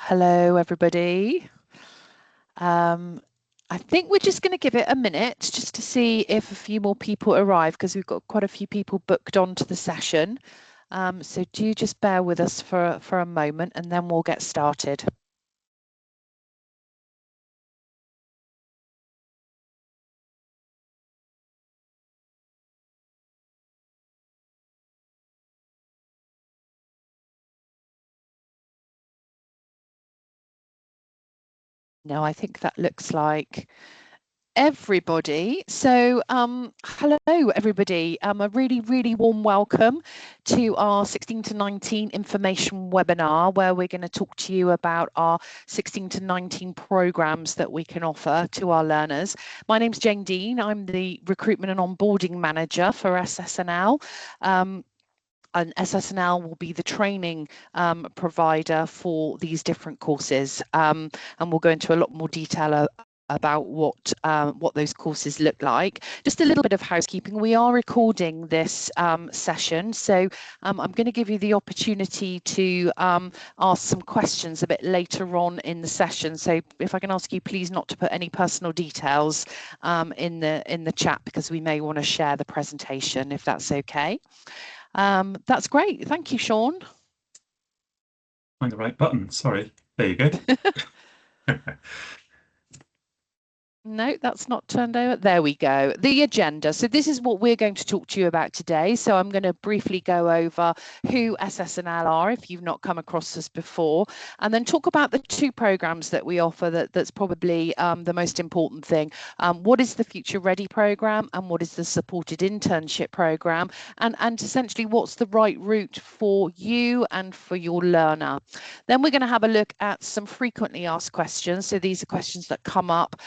Hello, everybody. I think we're just going to give it a minute just to see if a few more people arrive, because we've got quite a few people booked onto the session. So do just bear with us for a moment and then we'll get started. No, I think that looks like everybody. So hello everybody, a really warm welcome to our 16 to 19 information webinar, where we're going to talk to you about our 16 to 19 programs that we can offer to our learners. My name's Jane Dean. I'm the recruitment and onboarding manager for SS&L. And SS&L will be the training provider for these different courses, and we'll go into a lot more detail about what those courses look like. Just a little bit of housekeeping. We are recording this session, so I'm going to give you the opportunity to ask some questions a bit later on in the session. So if I can ask you please not to put any personal details in the chat, because we may want to share the presentation, if that's okay. That's great. Thank you, Sean. Find the right button. Sorry. There you go. No, that's not turned over. There we go. The agenda. So this is what we're going to talk to you about today. So I'm going to briefly go over who SS&L are, if you've not come across us before, and then talk about the two programs that we offer. That's probably the most important thing. What is the Future Ready program, and what is the supported internship program, and essentially what's the right route for you and for your learner. Then we're going to have a look at some frequently asked questions. So these are questions that come up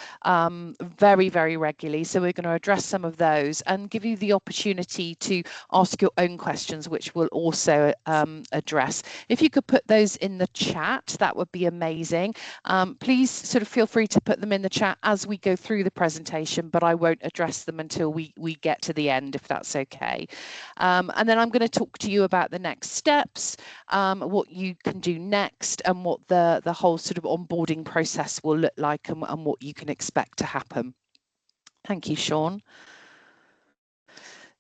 very regularly. So we're going to address some of those and give you the opportunity to ask your own questions, which we'll also address. If you could put those in the chat, that would be amazing. Please sort of feel free to put them in the chat as we go through the presentation, but I won't address them until we get to the end, if that's okay. And then I'm going to talk to you about the next steps, what you can do next, and what the whole sort of onboarding process will look like, and what you can expect to happen. Thank you, Sean.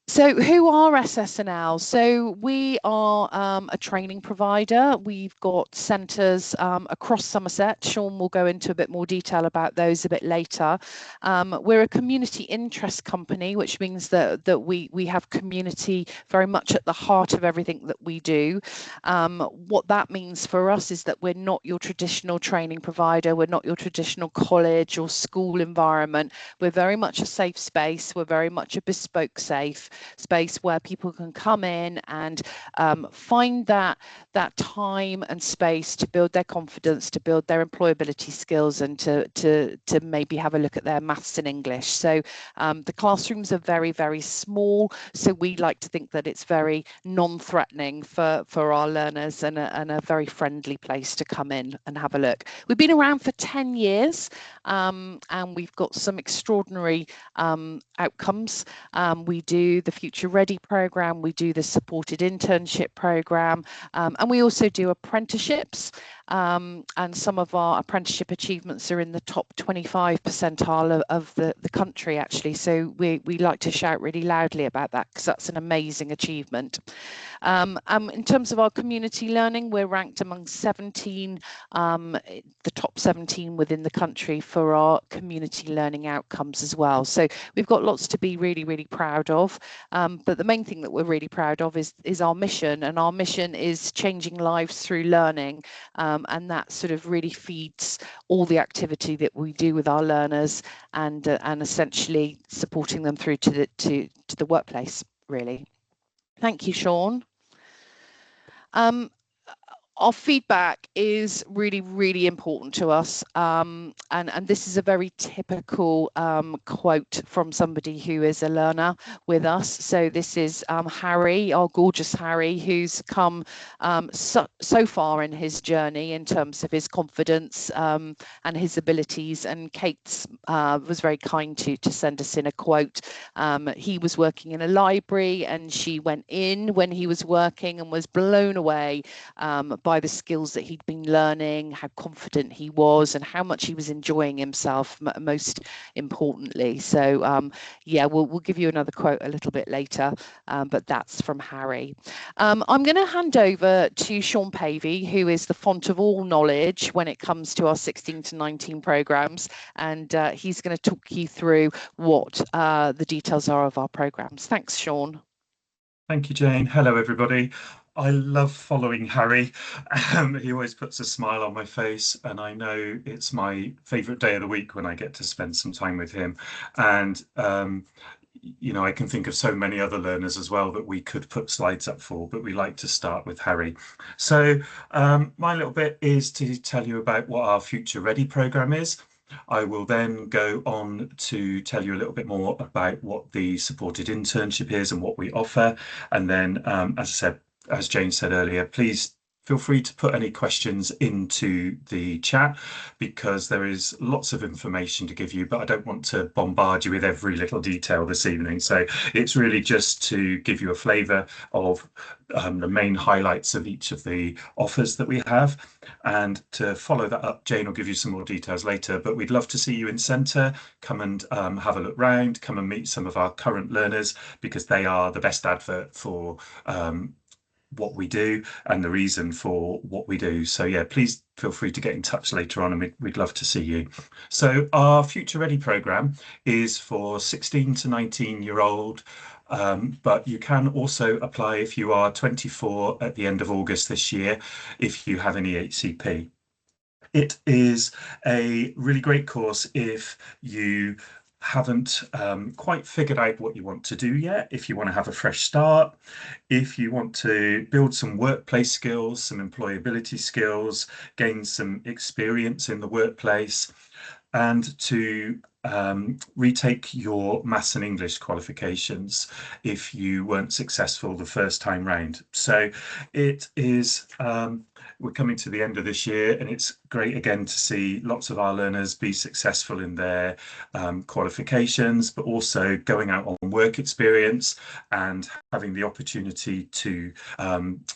So who are SS&L? So we are a training provider. We've got centres across Somerset. Sean will go into a bit more detail about those a bit later. We're a community interest company, which means that we have community very much at the heart of everything that we do. What that means for us is that we're not your traditional training provider. We're not your traditional college or school environment. We're very much a safe space. We're very much a bespoke safe space where people can come in and find that time and space to build their confidence, to build their employability skills, and to maybe have a look at their maths and English. So the classrooms are very small, so we like to think that it's very non-threatening for our learners, and a very friendly place to come in and have a look. We've been around for 10 years, and we've got some extraordinary outcomes. We do the Future Ready program, we do the supported internship program, and we also do apprenticeships. And some of our apprenticeship achievements are in the top 25 percentile of the country, actually. So we like to shout really loudly about that, because that's an amazing achievement. In terms of our community learning, we're ranked among 17, the top 17 within the country for our community learning outcomes as well. So we've got lots to be really proud of. But the main thing that we're really proud of is our mission, and our mission is changing lives through learning. And that sort of really feeds all the activity that we do with our learners, and essentially supporting them through to the workplace, really. Thank you, Sean. Our feedback is really important to us, and this is a very typical quote from somebody who is a learner with us. So this is Harry, our gorgeous Harry, who's come so far in his journey in terms of his confidence and his abilities. And Kate was very kind to send us in a quote. He was working in a library, and she went in when he was working and was blown away by the skills that he'd been learning, how confident he was, and how much he was enjoying himself, most importantly. So yeah, we'll give you another quote a little bit later, but that's from Harry. I'm going to hand over to Sean Pavey, who is the font of all knowledge when it comes to our 16 to 19 programs, and he's going to talk you through what the details are of our programs. Thanks, Sean. Thank you, Jane. Hello, everybody. I love following Harry. He always puts a smile on my face, and I know it's my favourite day of the week when I get to spend some time with him. And you know, I can think of so many other learners as well that we could put slides up for, but we like to start with Harry. So my little bit is to tell you about what our Future Ready programme is. I will then go on to tell you a little bit more about what the supported internship is and what we offer. And then, as I said, as Jane said earlier, please feel free to put any questions into the chat, because there is lots of information to give you, but I don't want to bombard you with every little detail this evening. So it's really just to give you a flavour of the main highlights of each of the offers that we have. And to follow that up, Jane will give you some more details later, but we'd love to see you in centre. Come and have a look round, come and meet some of our current learners, because they are the best advert for what we do and the reason for what we do. So yeah, please feel free to get in touch later on, and we'd love to see you. So our Future Ready programme is for 16 to 19-year-old, but you can also apply if you are 24 at the end of August this year, if you have any HCP. It is a really great course if you haven't quite figured out what you want to do yet, if you want to have a fresh start, if you want to build some workplace skills, some employability skills, gain some experience in the workplace, and to retake your maths and English qualifications if you weren't successful the first time round. So it is, we're coming to the end of this year, and it's great again to see lots of our learners be successful in their qualifications, but also going out on work experience and having the opportunity to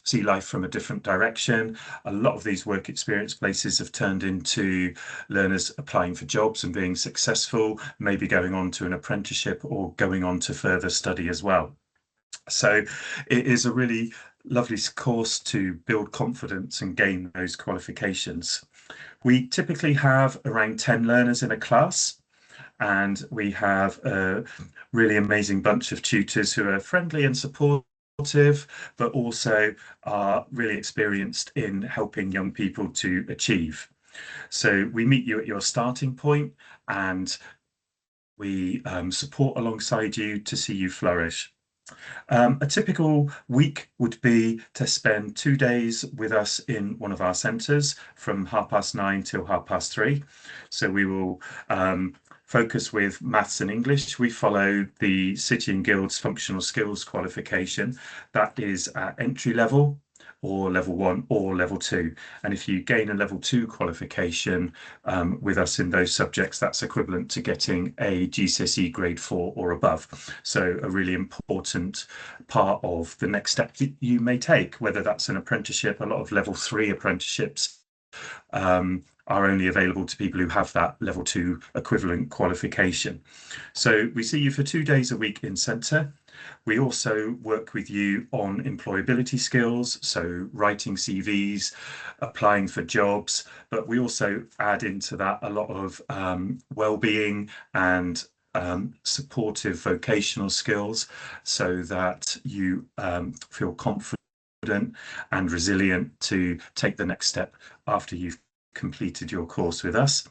see life from a different direction. A lot of these work experience places have turned into learners applying for jobs and being successful, maybe going on to an apprenticeship or going on to further study as well. So it is a really lovely course to build confidence and gain those qualifications. We typically have around 10 learners in a class, and we have a really amazing bunch of tutors who are friendly and supportive, but also are really experienced in helping young people to achieve. So we meet you at your starting point, and we support alongside you to see you flourish. A typical week would be to spend 2 days with us in one of our centres from 9:30 till 3:30. So we will focus with maths and English. We follow the City and Guilds functional skills qualification. That is at entry level, or level 1 or level 2. And if you gain a level 2 qualification with us in those subjects, that's equivalent to getting a GCSE grade 4 or above. So a really important part of the next step that you may take, whether that's an apprenticeship. A lot of level 3 apprenticeships are only available to people who have that level 2 equivalent qualification. So we see you for 2 days a week in centre. We also work with you on employability skills, so writing CVs, applying for jobs, but we also add into that a lot of well-being and supportive vocational skills, so that you feel confident and resilient to take the next step after you've completed your course with us.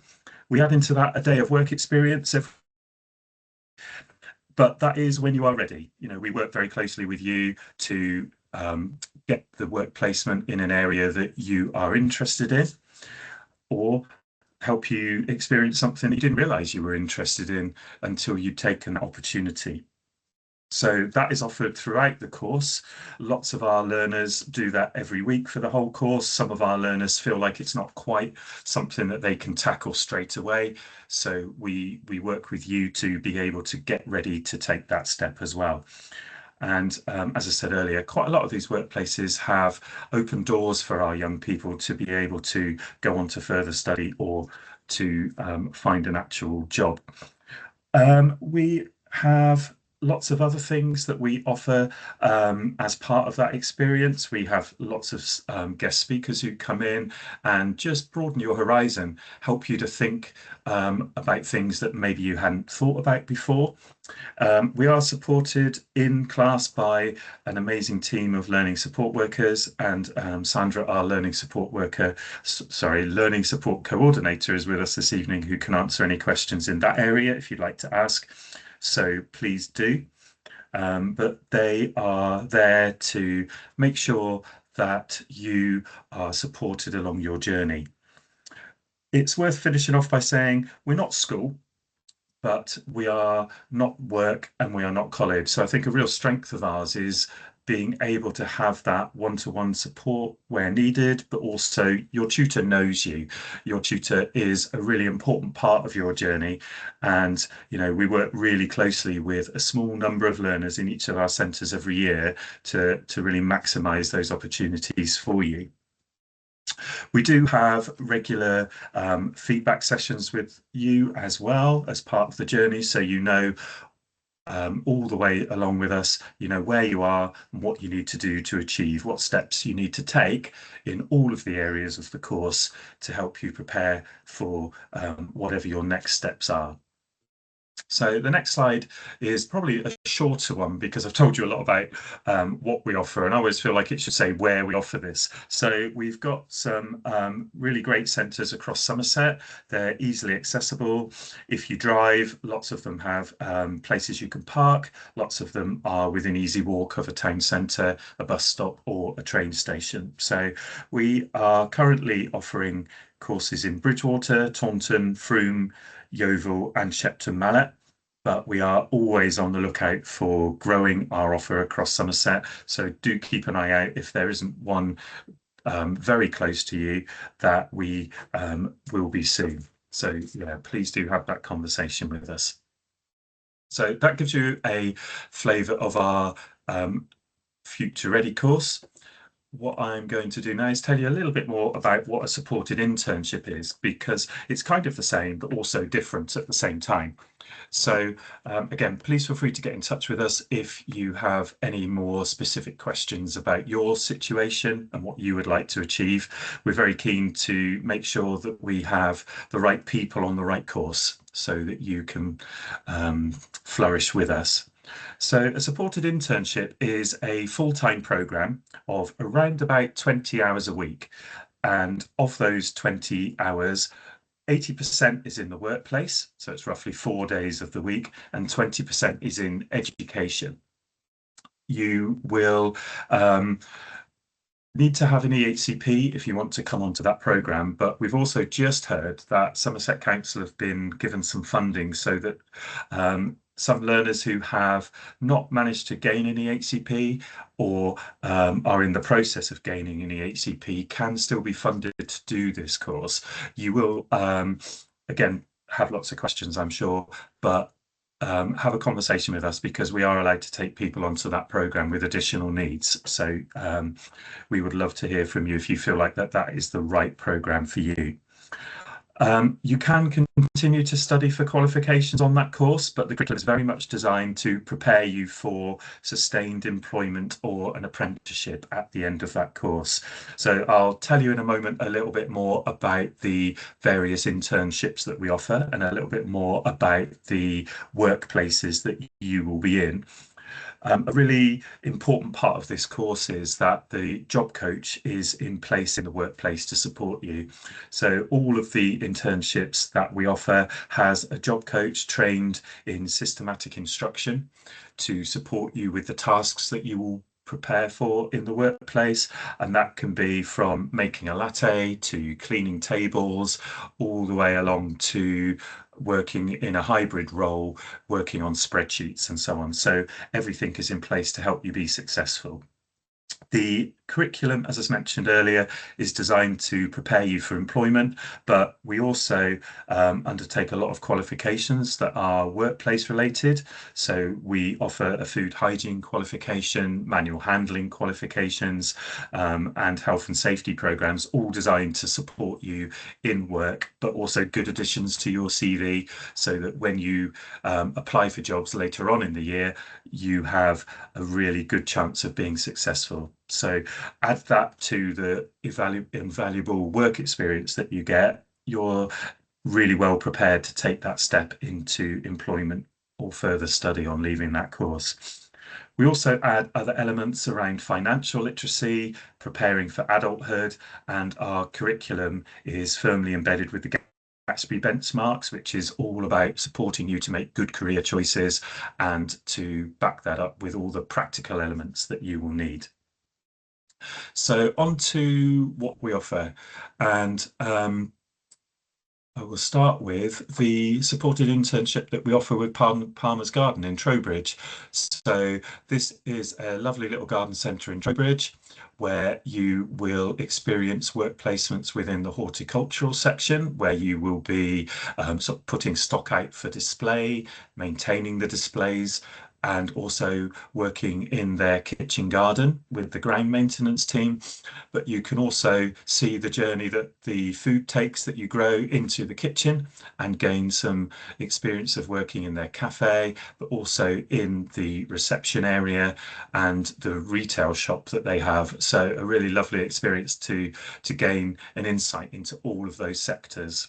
We add into that a day of work experience, but that is when you are ready. You know, we work very closely with you to get the work placement in an area that you are interested in, or help you experience something that you didn't realize you were interested in until you'd taken that opportunity. So that is offered throughout the course. Lots of our learners do that every week for the whole course. Some of our learners feel like it's not quite something that they can tackle straight away. So we work with you to be able to get ready to take that step as well. And as I said earlier, quite a lot of these workplaces have open doors for our young people to be able to go on to further study or to find an actual job. We have lots of other things that we offer as part of that experience. We have lots of guest speakers who come in and just broaden your horizon, help you to think about things that maybe you hadn't thought about before. We are supported in class by an amazing team of learning support workers, and Sandra, our learning support worker, learning support coordinator, is with us this evening, who can answer any questions in that area if you'd like to ask. So please do. But they are there to make sure that you are supported along your journey. It's worth finishing off by saying we're not school, but we are not work and we are not college. So I think a real strength of ours is being able to have that one-to-one support where needed, but also your tutor knows you. Your tutor is a really important part of your journey. And, you know, we work really closely with a small number of learners in each of our centres every year to really maximise those opportunities for you. We do have regular feedback sessions with you as well as part of the journey, so you know all the way along with us, you know where you are and what you need to do to achieve, what steps you need to take in all of the areas of the course to help you prepare for whatever your next steps are. So the next slide is probably a shorter one because I've told you a lot about what we offer, and I always feel like it should say where we offer this. So we've got some really great centres across Somerset. They're easily accessible. If you drive, lots of them have places you can park. Lots of them are within easy walk of a town centre, a bus stop or a train station. So we are currently offering courses in Bridgewater, Taunton, Frome, Yeovil and Shepton Mallet, but we are always on the lookout for growing our offer across Somerset. So do keep an eye out if there isn't one very close to you that we will be soon. So yeah, please do have that conversation with us. So that gives you a flavour of our Future Ready course. What I'm going to do now is tell you a little bit more about what a supported internship is, because it's kind of the same but also different at the same time. So again, please feel free to get in touch with us if you have any more specific questions about your situation and what you would like to achieve. We're very keen to make sure that we have the right people on the right course so that you can flourish with us. So a supported internship is a full-time programme of around about 20 hours a week. And of those 20 hours, 80% is in the workplace, so it's roughly 4 days of the week, and 20% is in education. You will need to have an EHCP if you want to come onto that programme, but we've also just heard that Somerset Council have been given some funding so that some learners who have not managed to gain an EHCP or are in the process of gaining an EHCP can still be funded to do this course. You will, again, have lots of questions, I'm sure, but have a conversation with us because we are allowed to take people onto that programme with additional needs. So we would love to hear from you if you feel like that is the right programme for you. You can continue to study for qualifications on that course, but the curriculum is very much designed to prepare you for sustained employment or an apprenticeship at the end of that course. So I'll tell you in a moment a little bit more about the various internships that we offer and a little bit more about the workplaces that you will be in. A really important part of this course is that the job coach is in place in the workplace to support you. So all of the internships that we offer has a job coach trained in systematic instruction to support you with the tasks that you will prepare for in the workplace, and that can be from making a latte to cleaning tables all the way along to working in a hybrid role, working on spreadsheets and so on. So everything is in place to help you be successful. The curriculum, as I mentioned earlier, is designed to prepare you for employment, but we also undertake a lot of qualifications that are workplace related. So we offer a food hygiene qualification, manual handling qualifications, and health and safety programs, all designed to support you in work, but also good additions to your CV so that when you apply for jobs later on in the year, you have a really good chance of being successful. So add that to the invaluable work experience that you get, you're really well prepared to take that step into employment or further study on leaving that course. We also add other elements around financial literacy, preparing for adulthood, and our curriculum is firmly embedded with the Gatsby benchmarks, which is all about supporting you to make good career choices and to back that up with all the practical elements that you will need. So on to what we offer, and I will start with the supported internship that we offer with Palmer's Garden in Trowbridge. So this is a lovely little garden centre in Trowbridge where you will experience work placements within the horticultural section, where you will be sort of putting stock out for display, maintaining the displays, and also working in their kitchen garden with the ground maintenance team. But you can also see the journey that the food takes that you grow into the kitchen and gain some experience of working in their cafe, but also in the reception area and the retail shop that they have. So a really lovely experience to gain an insight into all of those sectors.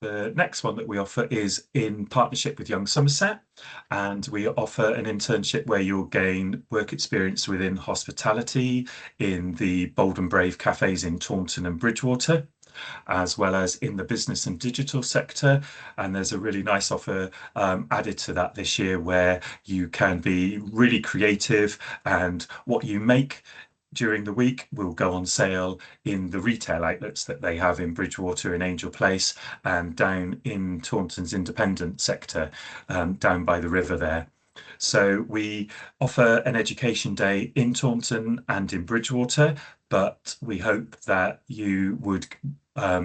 The next one that we offer is in partnership with Young Somerset, and we offer an internship where you'll gain work experience within hospitality in the Bold and Brave cafes in Taunton and Bridgewater, as well as in the business and digital sector. And there's a really nice offer added to that this year where you can be really creative, and what you make during the week will go on sale in the retail outlets that they have in Bridgewater in Angel Place and down in Taunton's independent sector, down by the river there. So we offer an education day in Taunton and in Bridgewater, but we hope that you would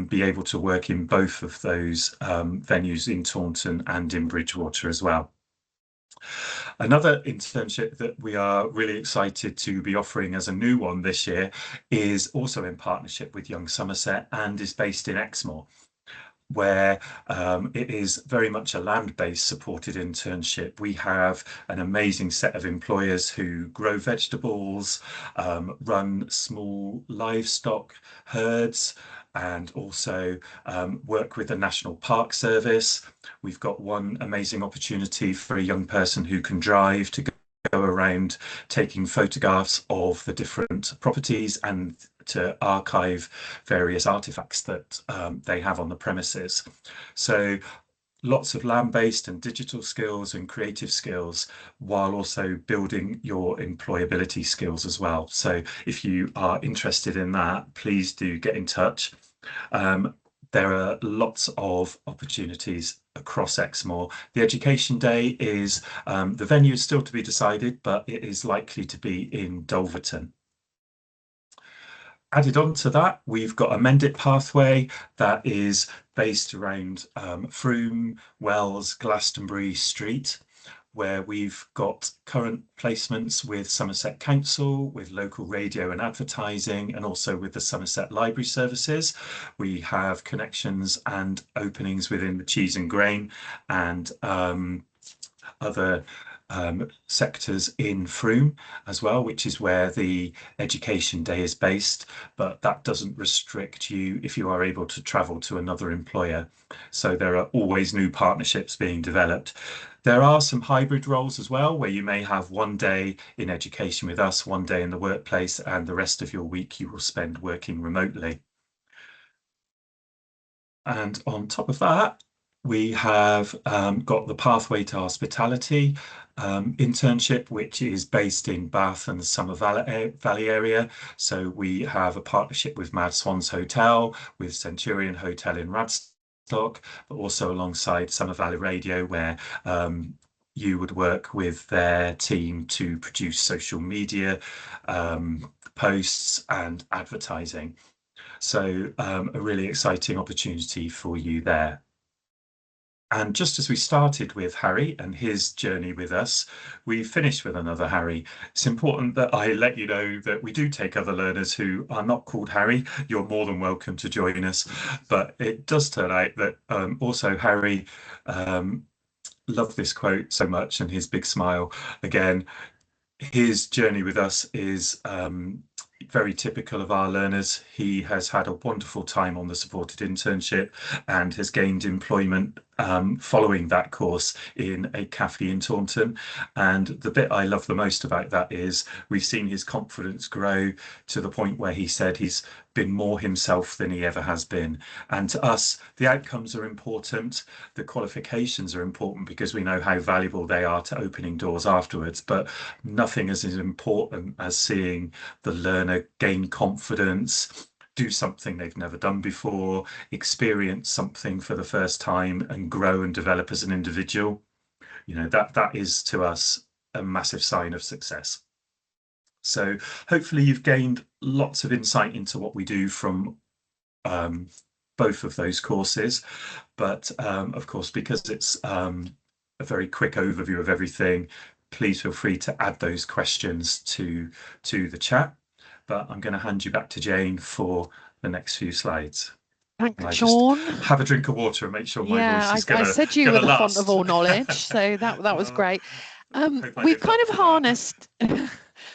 be able to work in both of those venues in Taunton and in Bridgewater as well. Another internship that we are really excited to be offering as a new one this year is also in partnership with Young Somerset and is based in Exmoor, where it is very much a land-based supported internship. We have an amazing set of employers who grow vegetables, run small livestock herds, and also work with the National Park Service. We've got one amazing opportunity for a young person who can drive to go around taking photographs of the different properties and to archive various artifacts that they have on the premises. So lots of land-based and digital skills and creative skills, while also building your employability skills as well. So if you are interested in that, please do get in touch. There are lots of opportunities across Exmoor. The education day is, the venue is still to be decided, but it is likely to be in Dulverton. Added on to that, we've got a Mendip pathway that is based around Frome, Wells, Glastonbury Street, where we've got current placements with Somerset Council, with local radio and advertising, and also with the Somerset Library Services. We have connections and openings within the cheese and grain and other sectors in Frome as well, which is where the education day is based, but that doesn't restrict you if you are able to travel to another employer. So there are always new partnerships being developed. There are some hybrid roles as well, where you may have one day in education with us, one day in the workplace, and the rest of your week you will spend working remotely. And on top of that, we have got the Pathway to Hospitality internship, which is based in Bath and the Somer Valley area. So we have a partnership with Mad Swans Hotel, with Centurion Hotel in Radstock, but also alongside Somer Valley Radio, where you would work with their team to produce social media posts and advertising. So a really exciting opportunity for you there. And just as we started with Harry and his journey with us, we finished with another Harry. It's important that I let you know that we do take other learners who are not called Harry. You're more than welcome to join us. But it does turn out that also Harry loved this quote so much, and his big smile again. His journey with us is very typical of our learners. He has had a wonderful time on the supported internship and has gained employment following that course in a cafe in Taunton. And the bit I love the most about that is we've seen his confidence grow to the point where he said he's been more himself than he ever has been. And to us, the outcomes are important. The qualifications are important because we know how valuable they are to opening doors afterwards. But nothing is as important as seeing the learner gain confidence, do something they've never done before, experience something for the first time, and grow and develop as an individual. You know, that is to us a massive sign of success. So hopefully you've gained lots of insight into what we do from both of those courses. But of course, because it's a very quick overview of everything, please feel free to add those questions to the chat. But I'm going to hand you back to Jane for the next few slides. And Thanks, I just Sean. have a drink of water and make sure my Yeah, voice is I gonna said you were the font of last. all knowledge, so that was Oh, great. hope I We've lived kind up of to that. harnessed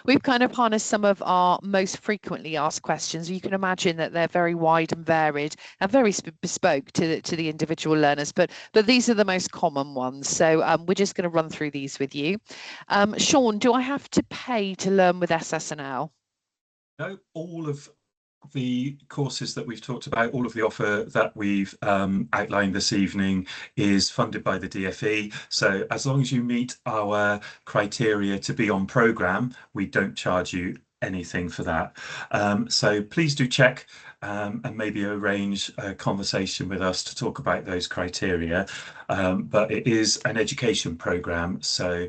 we've kind of harnessed some of our most frequently asked questions. You can imagine that they're very wide and varied and very bespoke to the individual learners, but these are the most common ones. So we're just going to run through these with you. Sean, do I have to pay to learn with SS&L? No, all of the courses that we've talked about, all of the offer that we've outlined this evening is funded by the DfE. So as long as you meet our criteria to be on programme, we don't charge you anything for that. So please do check and maybe arrange a conversation with us to talk about those criteria. But it is an education programme, so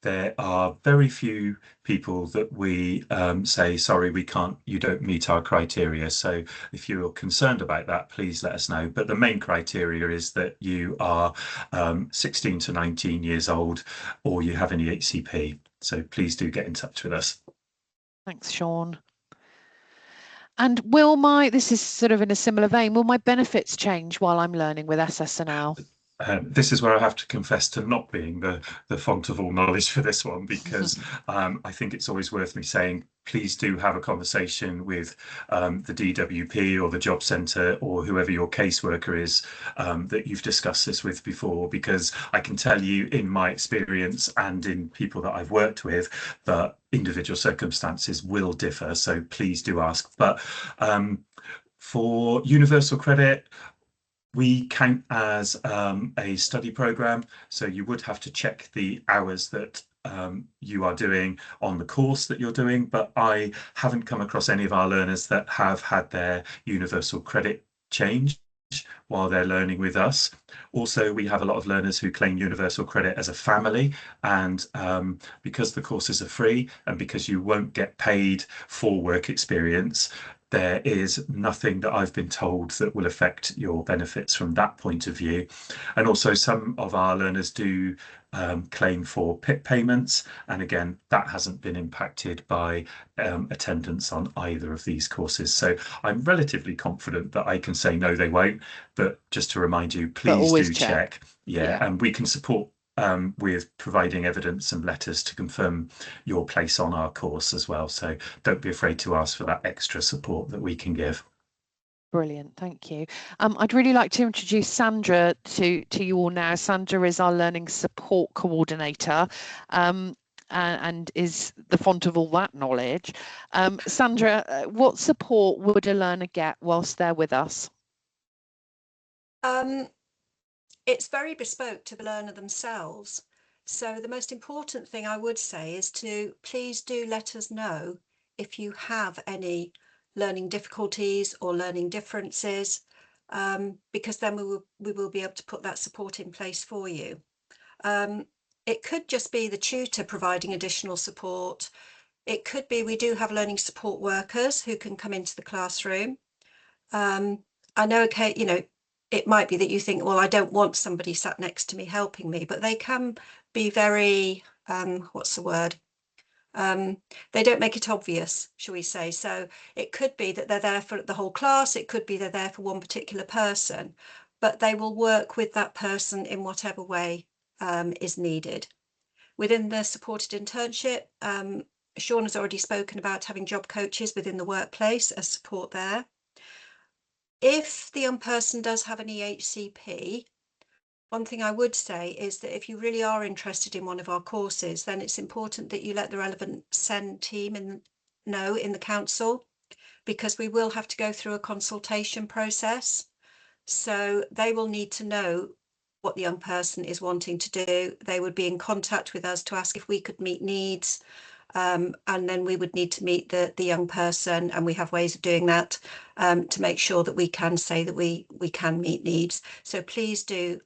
there are very few people that we say, sorry, we can't, you don't meet our criteria. So if you're concerned about that, please let us know. But the main criteria is that you are 16 to 19 years old or you have any HCP. So please do get in touch with us. Thanks, Sean. And this is sort of in a similar vein, will my benefits change while I'm learning with SS&L? This is where I have to confess to not being the font of all knowledge for this one, because I think it's always worth me saying, please do have a conversation with the DWP or the job centre or whoever your caseworker is that you've discussed this with before, because I can tell you in my experience and in people that I've worked with that individual circumstances will differ. So please do ask. But for universal credit, we count as a study program, so you would have to check the hours that you are doing on the course that you're doing, but I haven't come across any of our learners that have had their universal credit change while they're learning with us. Also, we have a lot of learners who claim universal credit as a family, and because the courses are free and because you won't get paid for work experience, there is nothing that I've been told that will affect your benefits from that point of view. And also some of our learners do claim for PIP payments. And again, that hasn't been impacted by attendance on either of these courses. So I'm relatively confident that I can say no, they won't. But just to remind you, please do check. Yeah, and we can support with providing evidence and letters to confirm your place on our course as well. So don't be afraid to ask for that extra support that we can give. Brilliant, thank you. I'd really like to introduce Sandra to you all now. Sandra is our learning support coordinator and is the font of all that knowledge. Sandra, what support would a learner get whilst they're with us? It's very bespoke to the learner themselves. So the most important thing I would say is to please do let us know if you have any learning difficulties or learning differences, because then we will be able to put that support in place for you. It could just be the tutor providing additional support. It could be we do have learning support workers who can come into the classroom. I know, okay, you know, it might be that you think, well, I don't want somebody sat next to me helping me, but they can be very, what's the word? They don't make it obvious, shall we say. So it could be that they're there for the whole class. It could be they're there for one particular person, but they will work with that person in whatever way is needed. Within the supported internship, Sean has already spoken about having job coaches within the workplace as support there. If the young person does have an EHCP, one thing I would say is that if you really are interested in one of our courses, then it's important that you let the relevant SEN team know in the council, because we will have to go through a consultation process. So they will need to know what the young person is wanting to do. They would be in contact with us to ask if we could meet needs. And then we would need to meet the young person, and we have ways of doing that to make sure that we can say that we can meet needs. So please do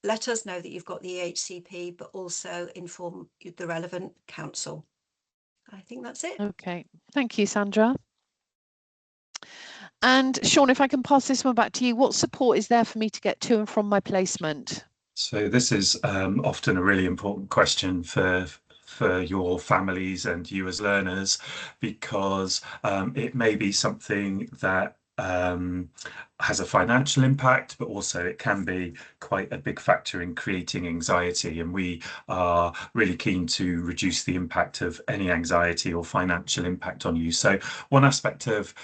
let us know that you've got the EHCP, but also inform the relevant council. I think that's it. Okay, thank you, Sandra. And Sean, if I can pass this one back to you, what support is there for me to get to and from my placement? So this is often a really important question for your families and you as learners, because it may be something that has a financial impact, but also it can be quite a big factor in creating anxiety. And we are really keen to reduce the impact of any anxiety or financial impact on you. So one aspect of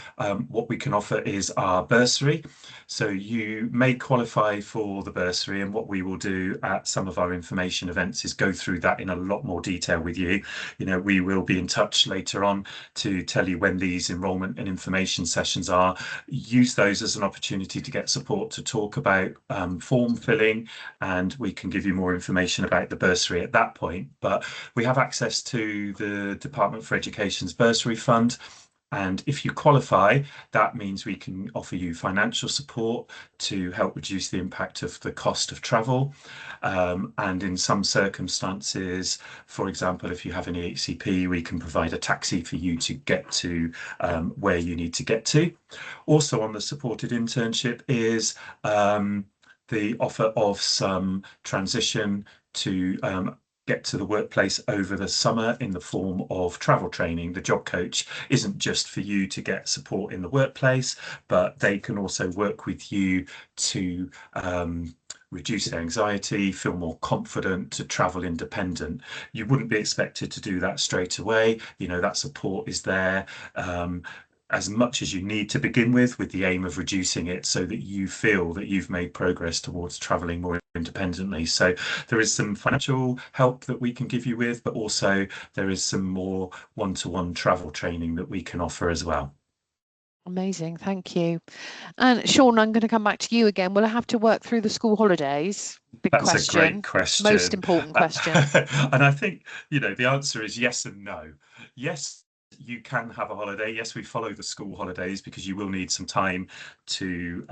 what we can offer is our bursary. So you may qualify for the bursary, and what we will do at some of our information events is go through that in a lot more detail with you. You know, we will be in touch later on to tell you when these enrolment and information sessions are. Use those as an opportunity to get support to talk about form filling, and we can give you more information about the bursary at that point. But we have access to the Department for Education's bursary fund. And if you qualify, that means we can offer you financial support to help reduce the impact of the cost of travel. And in some circumstances, for example, if you have an EHCP, we can provide a taxi for you to get to where you need to get to. Also on the supported internship is the offer of some transition to get to the workplace over the summer in the form of travel training. The job coach isn't just for you to get support in the workplace, but they can also work with you to reduce anxiety, feel more confident, to travel independent. You wouldn't be expected to do that straight away. You know, that support is there as much as you need to begin with the aim of reducing it so that you feel that you've made progress towards traveling more independently. So there is some financial help that we can give you with, but also there is some more one-to-one travel training that we can offer as well. Amazing, thank you. And Sean, I'm going to come back to you again. Will I have to work through the school holidays? Big That's question. a great question. Most important question. And I think, you know, the answer is yes and no. Yes, you can have a holiday. Yes, we follow the school holidays because you will need some time to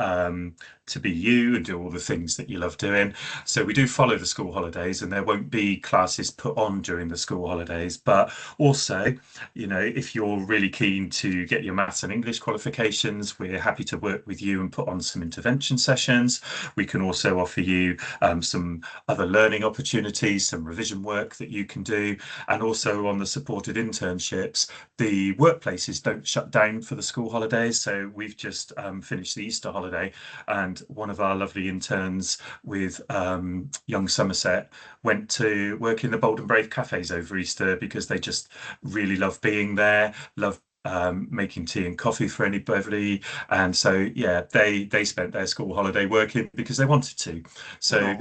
be you and do all the things that you love doing. So we do follow the school holidays, and there won't be classes put on during the school holidays. But also, you know, if you're really keen to get your maths and English qualifications, we're happy to work with you and put on some intervention sessions. We can also offer you some other learning opportunities, some revision work that you can do. And also on the supported internships, the workplaces don't shut down for the school holidays. So we've just finished the Easter holiday, and one of our lovely interns with Young Somerset went to work in the Bold and Brave cafes over Easter because they just really love being there, love making tea and coffee for anybody. And so, yeah, they spent their school holiday working because they wanted to. So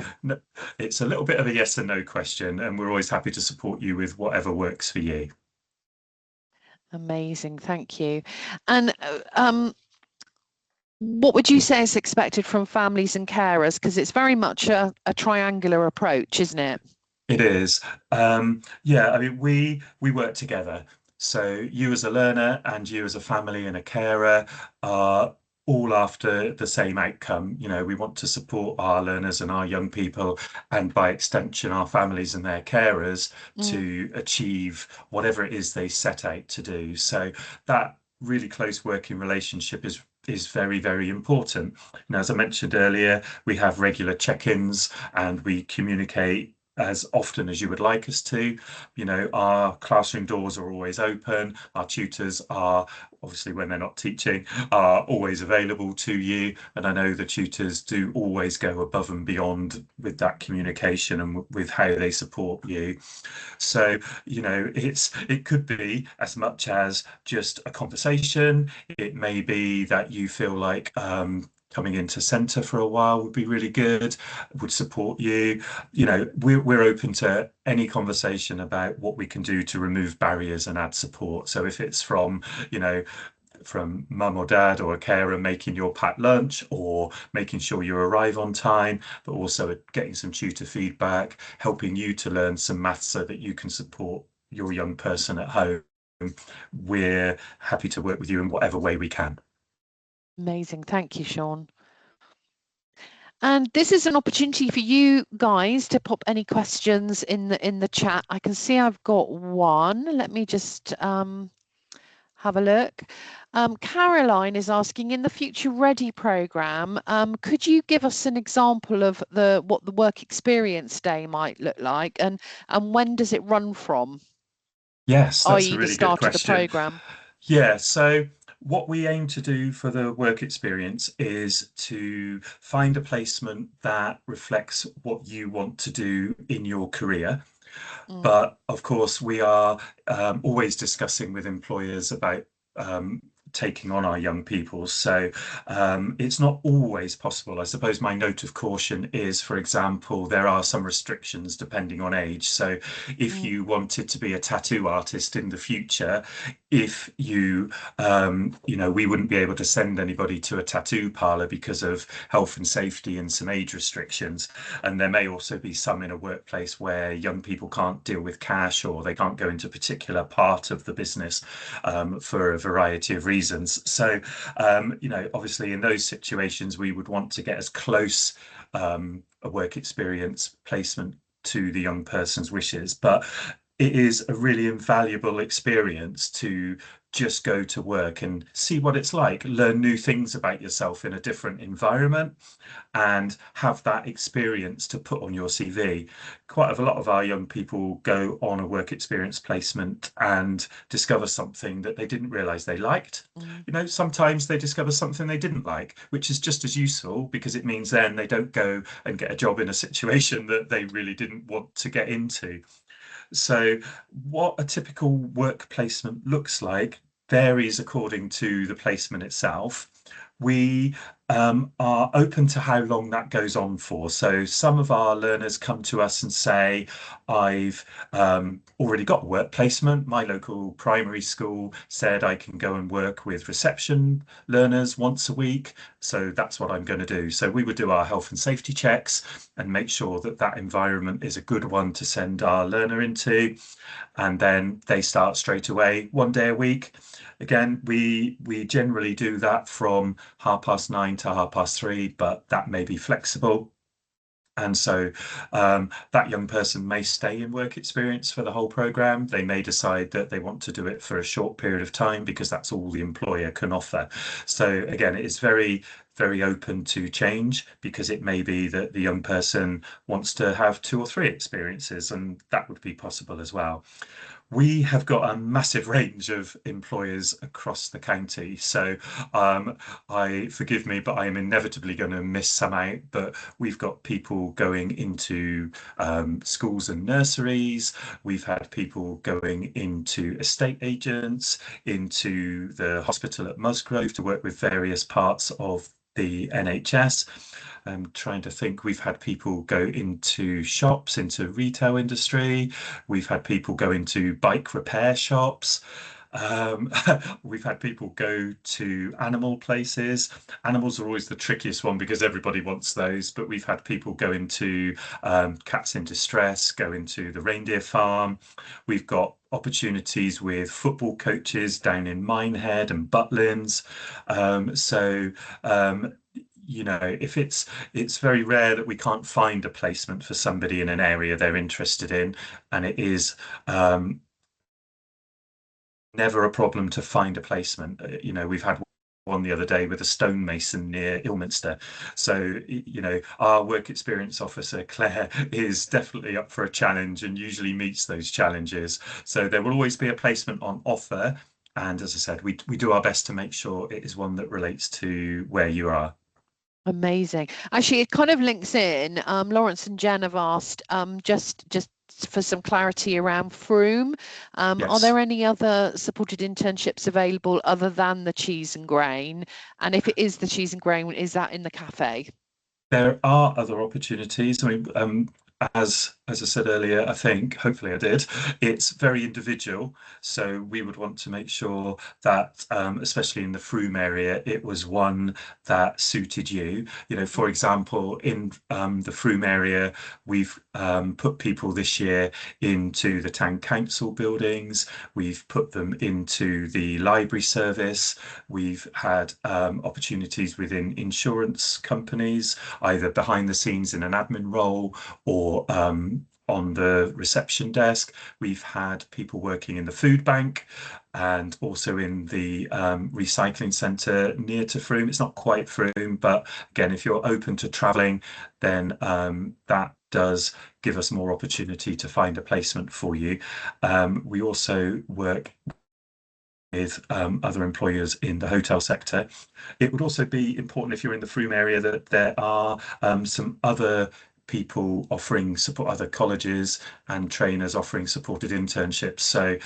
it's a little bit of a yes and no question, and we're always happy to support you with whatever works for you. Amazing, thank you. And what would you say is expected from families and carers? Because it's very much a triangular approach, isn't it? It is. Yeah, I mean, we work together. So you as a learner and you as a family and a carer are all after the same outcome. You know, we want to support our learners and our young people, and by extension, our families and their carers, to achieve whatever it is they set out to do. So that really close working relationship is very, very important. And as I mentioned earlier, we have regular check-ins and we communicate as often as you would like us to. You know, our classroom doors are always open. Our tutors are, obviously when they're not teaching, are always available to you. And I know the tutors do always go above and beyond with that communication and with how they support you. So, you know, it could be as much as just a conversation. It may be that you feel like coming into centre for a while would be really good, would support you. You know, we're open to any conversation about what we can do to remove barriers and add support. So if it's from, you know, from mum or dad or a carer making your packed lunch, or making sure you arrive on time, but also getting some tutor feedback, helping you to learn some maths so that you can support your young person at home, we're happy to work with you in whatever way we can. Amazing. Thank you, Sean. And this is an opportunity for you guys to pop any questions in the chat. I can see I've got one. Let me just have a look. Caroline is asking, in the Future Ready programme, could you give us an example of what the work experience day might look like, and when does it run from? Yes, that's i.e. a the really good start of the question. programme. Yeah, so what we aim to do for the work experience is to find a placement that reflects what you want to do in your career. But of course, we are always discussing with employers about taking on our young people. So it's not always possible. I suppose my note of caution is, for example, there are some restrictions depending on age. So if you wanted to be a tattoo artist in the future, if you, you know, we wouldn't be able to send anybody to a tattoo parlor because of health and safety and some age restrictions. And there may also be some in a workplace where young people can't deal with cash, or they can't go into a particular part of the business for a variety of reasons. So, you know, obviously in those situations, we would want to get as close a work experience placement to the young person's wishes. But it is a really invaluable experience to just go to work and see what it's like, learn new things about yourself in a different environment, and have that experience to put on your CV. Quite a lot of our young people go on a work experience placement and discover something that they didn't realize they liked. You know, sometimes they discover something they didn't like, which is just as useful, because it means then they don't go and get a job in a situation that they really didn't want to get into. So what a typical work placement looks like varies according to the placement itself. We are open to how long that goes on for. So some of our learners come to us and say, I've already got a work placement. My local primary school said I can go and work with reception learners once a week. So that's what I'm going to do. So we would do our health and safety checks and make sure that that environment is a good one to send our learner into. And then they start straight away, 1 day a week. Again, we generally do that from 9:30 to 3:30, but that may be flexible. And so that young person may stay in work experience for the whole program. They may decide that they want to do it for a short period of time because that's all the employer can offer. So again, it is very, very open to change, because it may be that the young person wants to have 2 or 3 experiences, and that would be possible as well. We have got a massive range of employers across the county. So forgive me, but I am inevitably going to miss some out. But we've got people going into schools and nurseries. We've had people going into estate agents, into the hospital at Musgrove to work with various parts of the NHS. I'm trying to think. We've had people go into shops, into retail industry. We've had people go into bike repair shops. We've had people go to animal places. Animals are always the trickiest one because everybody wants those, but we've had people go into cats in distress, go into the reindeer farm. We've got opportunities with football coaches down in Minehead and Butlins. So you know, if it's very rare that we can't find a placement for somebody in an area they're interested in, and it is never a problem to find a placement. You know, we've had one the other day with a stonemason near Ilminster. So, you know, our work experience officer, Claire, is definitely up for a challenge and usually meets those challenges. So there will always be a placement on offer. And as I said, we do our best to make sure it is one that relates to where you are. Amazing. Actually, it kind of links in. Lawrence and Jen have asked just for some clarity around Froome. Are Yes. there any other supported internships available other than the cheese and grain? And if it is the cheese and grain, is that in the cafe? There are other opportunities. I mean, as I said earlier, I think, hopefully I did, it's very individual. So we would want to make sure that, especially in the Frome area, it was one that suited you. You know, for example, in the Frome area, we've put people this year into the town council buildings. We've put them into the library service. We've had opportunities within insurance companies, either behind the scenes in an admin role or on the reception desk. We've had people working in the food bank and also in the recycling centre near to Frome. It's not quite Frome, but again, if you're open to travelling, then that does give us more opportunity to find a placement for you. We also work with other employers in the hotel sector. It would also be important if you're in the Frome area that there are some other people offering support, other colleges and trainers offering supported internships. So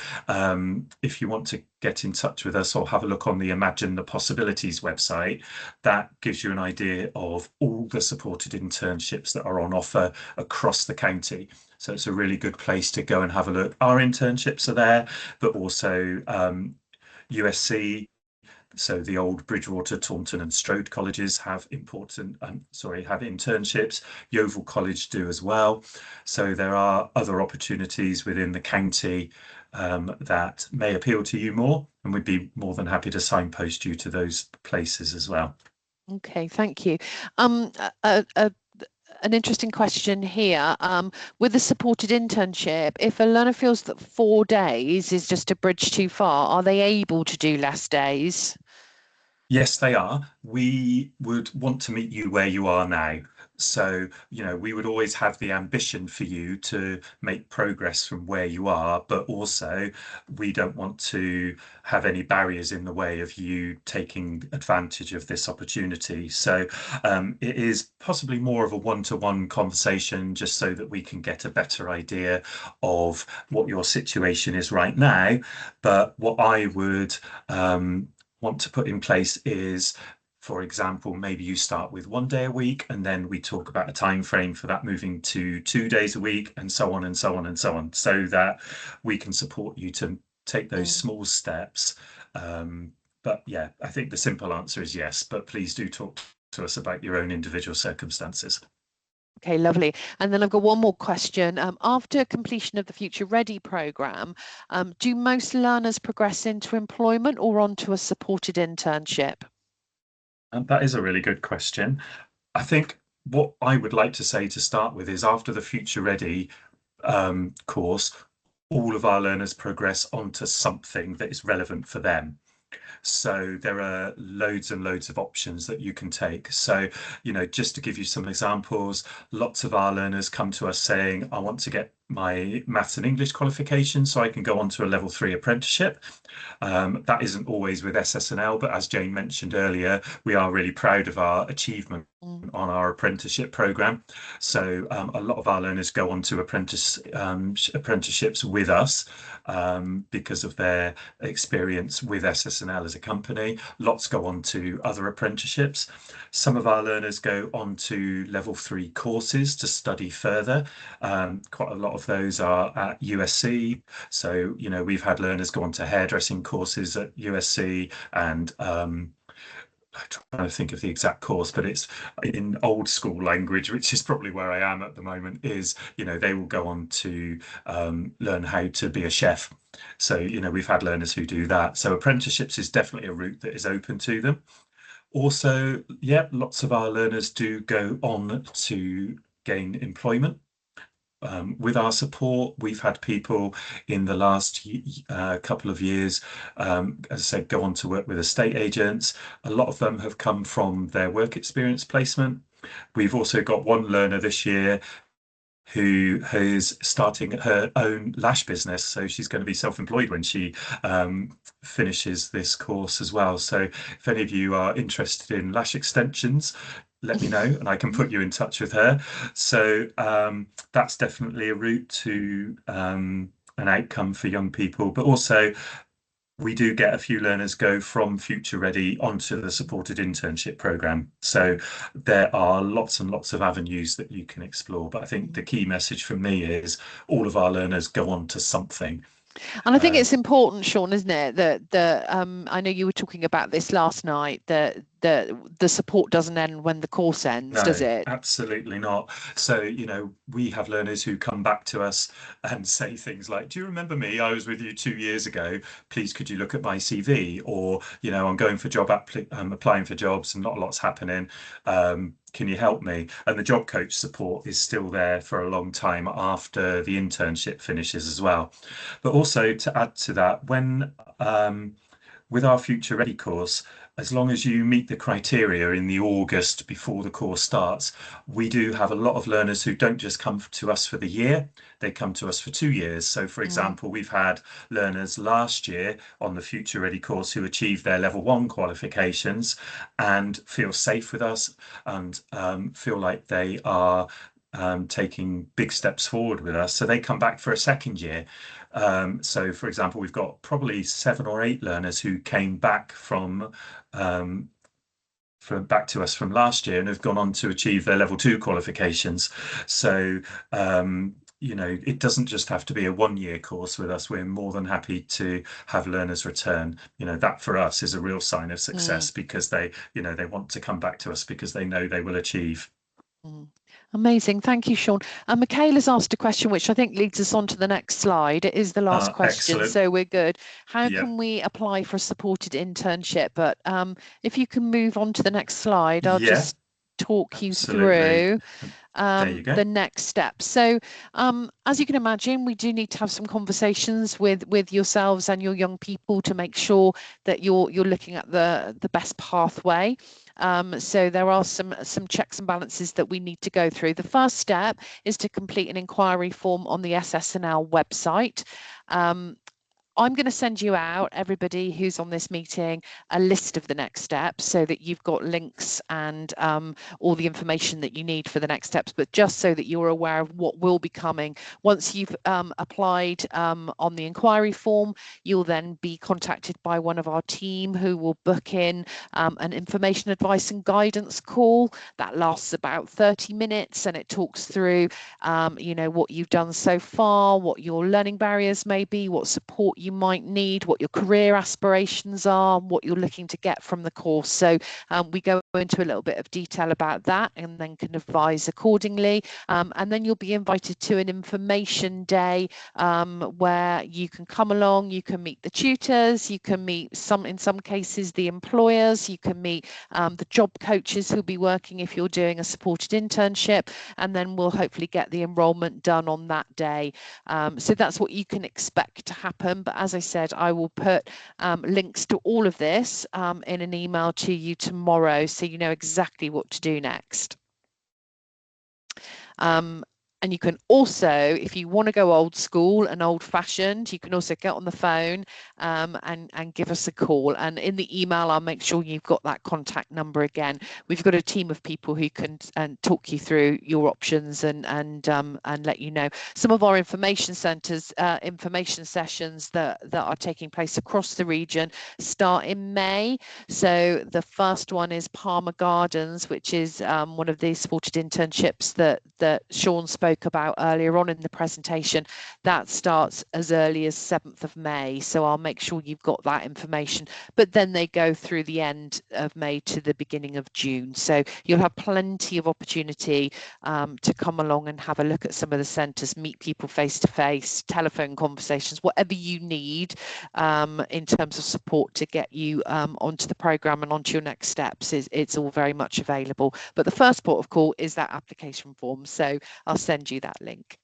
if you want to get in touch with us or have a look on the Imagine the Possibilities website, that gives you an idea of all the supported internships that are on offer across the county. So it's a really good place to go and have a look. Our internships are there, but also USC, so the old Bridgewater, Taunton and Strode colleges have have internships. Yeovil College do as well. So there are other opportunities within the county that may appeal to you more, and we'd be more than happy to signpost you to those places as well. Okay, thank you. An interesting question here. With the supported internship, if a learner feels that 4 days is just a bridge too far, are they able to do less days? Yes, they are. We would want to meet you where you are now. So, you know, we would always have the ambition for you to make progress from where you are, but also we don't want to have any barriers in the way of you taking advantage of this opportunity. So it is possibly more of a one-to-one conversation just so that we can get a better idea of what your situation is right now. But what I would want to put in place is, for example, maybe you start with 1 day a week and then we talk about a time frame for that moving to 2 days a week and so on and so on and so on, so that we can support you to take those small steps. But yeah, I think the simple answer is yes, but please do talk to us about your own individual circumstances. Okay, lovely. And then I've got one more question. After completion of the Future Ready programme, do most learners progress into employment or onto a supported internship? And that is a really good question. I think what I would like to say to start with is after the Future Ready course, all of our learners progress onto something that is relevant for them. So there are loads and loads of options that you can take. So, you know, just to give you some examples, lots of our learners come to us saying, I want to get my maths and English qualification so I can go on to a level 3 apprenticeship. That isn't always with SS&L, but as Jane mentioned earlier, we are really proud of our achievement on our apprenticeship program. So a lot of our learners go on to apprenticeships with us because of their experience with SS&L as a company. Lots go on to other apprenticeships. Some of our learners go on to level 3 courses to study further. Quite a lot of of those are at USC. So, you know, we've had learners go on to hairdressing courses at USC, and I'm trying to think of the exact course, but it's in old school language, which is probably where I am at the moment, is, you know, they will go on to learn how to be a chef. So, you know, we've had learners who do that. So apprenticeships is definitely a route that is open to them. Also, yeah, lots of our learners do go on to gain employment. With our support, we've had people in the last couple of years, as I said, go on to work with estate agents. A lot of them have come from their work experience placement. We've also got one learner this year who is starting her own lash business. So she's going to be self-employed when she finishes this course as well. So if any of you are interested in lash extensions, let me know and I can put you in touch with her. So that's definitely a route to an outcome for young people. But also, we do get a few learners go from Future Ready onto the supported internship program. So there are lots and lots of avenues that you can explore. But I think the key message from me is all of our learners go on to something. And I think it's important, Sean, isn't it, that I know you were talking about this last night, that the support doesn't end when the course ends, No, does it? absolutely not. So, you know, we have learners who come back to us and say things like, do you remember me? I was with you 2 years ago. Please, could you look at my CV? Or, you know, I'm going for I'm applying for jobs and not a lot's happening. Can you help me? And the job coach support is still there for a long time after the internship finishes as well. But also to add to that, when with our Future Ready course, as long as you meet the criteria in the August before the course starts, we do have a lot of learners who don't just come to us for the year, they come to us for 2 years. So for example, we've had learners last year on the Future Ready course who achieved their level 1 qualifications and feel safe with us and feel like they are taking big steps forward with us. So they come back for a second year. So for example, we've got probably 7 or 8 learners who came back back to us from last year and have gone on to achieve their level 2 qualifications. So you know, it doesn't just have to be a 1-year course with us. We're more than happy to have learners return. You know, that for us is a real sign of success because they, you know, they want to come back to us because they know they will achieve. Amazing. Thank you, Sean. Michaela's asked a question, which I think leads us on to the next slide. It is the last question, excellent. so we're good. How can we apply for a supported internship? But if you can move on to the next slide, I'll just talk you through the next steps. So as you can imagine, we do need to have some conversations with yourselves and your young people to make sure that you're looking at the best pathway. So there are some checks and balances that we need to go through. The first step is to complete an inquiry form on the SS&L website. I'm going to send you out, everybody who's on this meeting, a list of the next steps so that you've got links and all the information that you need for the next steps, but just so that you're aware of what will be coming. Once you've applied on the inquiry form, you'll then be contacted by one of our team who will book in an information, advice and guidance call that lasts about 30 minutes, and it talks through you know, what you've done so far, what your learning barriers may be, what support you might need, what your career aspirations are, what you're looking to get from the course. So we go into a little bit of detail about that and then can advise accordingly. And then you'll be invited to an information day where you can come along, you can meet the tutors, you can meet in some cases the employers, you can meet the job coaches who'll be working if you're doing a supported internship, and then we'll hopefully get the enrolment done on that day. So that's what you can expect to happen. But as I said, I will put links to all of this in an email to you tomorrow, so you know exactly what to do next. And you can also, if you want to go old school and old fashioned, you can also get on the phone and give us a call. And in the email, I'll make sure you've got that contact number again. We've got a team of people who can talk you through your options and let you know. Some of our information centres, information sessions that are taking place across the region start in May. So the first one is Palmer Gardens, which is one of the supported internships that Sean spoke spoke about earlier on in the presentation, that starts as early as 7th of May. So I'll make sure you've got that information. But then they go through the end of May to the beginning of June. So you'll have plenty of opportunity to come along and have a look at some of the centres, meet people face to face, telephone conversations, whatever you need in terms of support to get you onto the programme and onto your next steps. It's all very much available. But the first port of call is that application form. So I'll send you that link.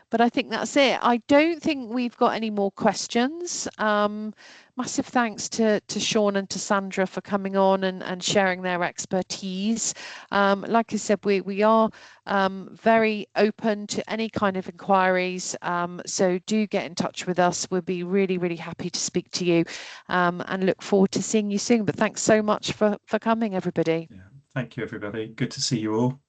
But I think that's it. I don't think we've got any more questions. Massive thanks to Sean and to Sandra for coming on and sharing their expertise. Like I said, we are very open to any kind of inquiries. So do get in touch with us. We'll be really, really happy to speak to you and look forward to seeing you soon. But thanks so much for coming, everybody. Yeah, thank you, everybody. Good to see you all.